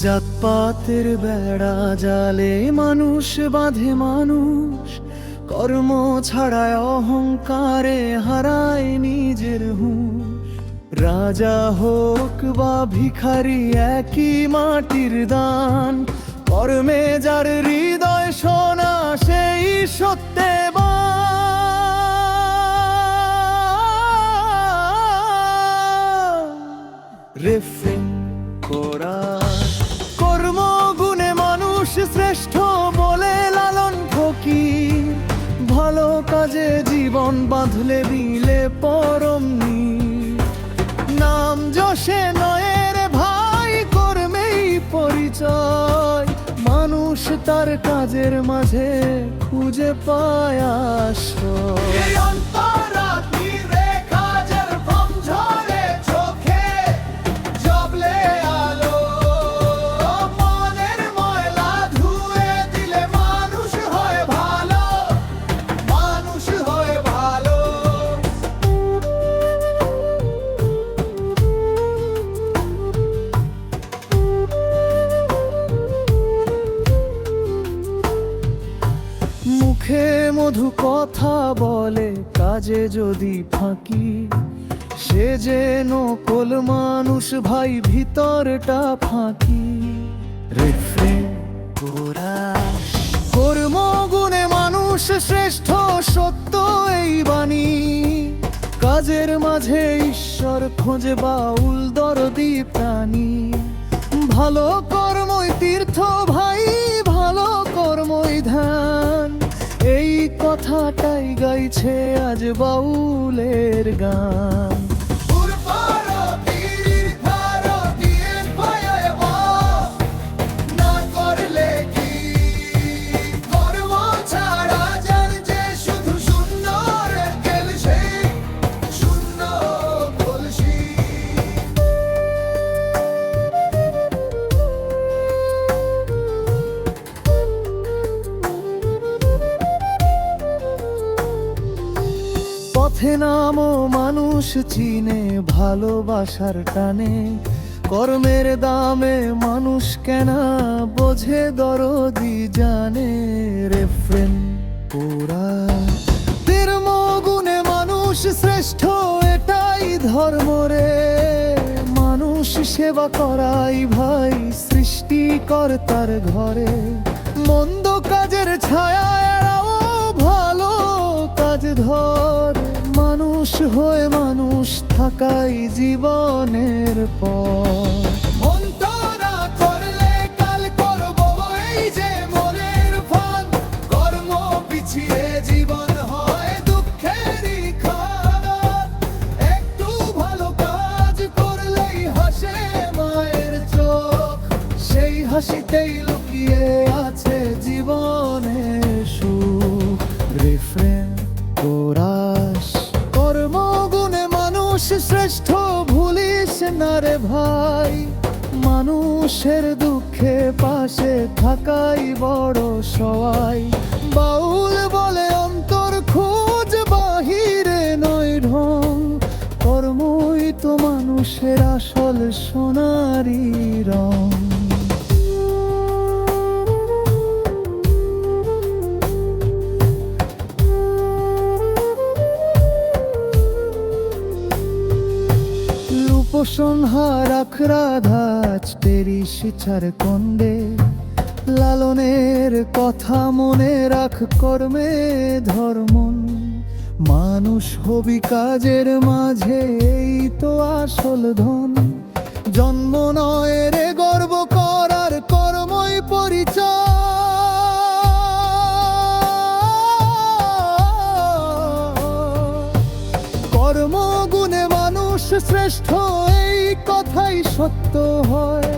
জাতপাতের বেড়া জালে মানুষ বাঁধে মানুষ, কর্ম ছাড়ায় অহংকারে হারায় নিজের হুঁশ। রাজা হোক বা ভিখারি একই মাটির দান, কর্মে যার হৃদয় সোনা সেই সত্যবান। রেফরেন কোরআন। কর্মগুণে মানুষ শ্রেষ্ঠ বলে লালন ফকির, ভালো কাজে জীবন বাঁধলে দিলে পরম নীর। নাম যশে নয় রে ভাই, কর্মেই পরিচয়, মানুষ তার কাজের মাঝে খুঁজে পায় আশ্রয়। মুখে মধু কথা বলে, কাজে যদি ফাঁকি, সে যে নকল মানুষ ভাই, ভিতরটা ফাঁকি। রেফরেন কোরআন। কর্মগুণে মানুষ শ্রেষ্ঠ সত্য এই বাণী, কাজের মাঝে ঈশ্বর খোঁজে বাউল দরদি প্রাণী। ভালো কর্মই তীর্থ ভাই, ভালো কর্মই ধ্যান, এই কথাটাই গাইছে আজ বাউলের গান। পথে নামো মানুষ চিনে ভালোবাসার টানে, কর্মের দামে মানুষ কেনা বোঝে দরদি জানে। রেফরেন কোরআন। ধর্মগুণে মানুষ শ্রেষ্ঠ এটাই ধর্ম রে, মানুষ সেবা করাই ভাই সৃষ্টিকর্তার ঘরে। মন্দ কাজের ছায়া এড়াও, ভালো কাজ ধর, মানুষ হয়ে মানুষ থাকাই জীবনের পর। মন্ত্রণা করলে কাল করবো এই যে মনের ফল, কর্ম পিছিয়ে জীবন হয় দুঃখেরই খাদ। একটু ভালো কাজ করলেই হাসে মায়ের চোখ, সেই হাসিতেই লুকিয়ে আছে জীবনের সুখ। রেফরেন কোরআন। কর্মগুণে মানুষ শ্রেষ্ঠ ভুলিস না রে ভাই, মানুষের দুঃখে পাশে থাকাই বড় সওয়াই। বাউল বলে অন্তর খোঁজ বাহিরে নয় ঢং, কর্মই তো মানুষের আসল সোনারি রং। উপসংহার আখড়া ধাজ তেরিশ ছাড় কন্ডে, লালনের কথা মনে রাখ কর্মে ধর্ম। মানুষ হবি কাজের মাঝে এই তো আসল ধন, জন্ম নয় রে গর্ব করার কর্মই পরিচয়। কর্মগুণে মানুষ শ্রেষ্ঠ এই কথাই সত্য হয়,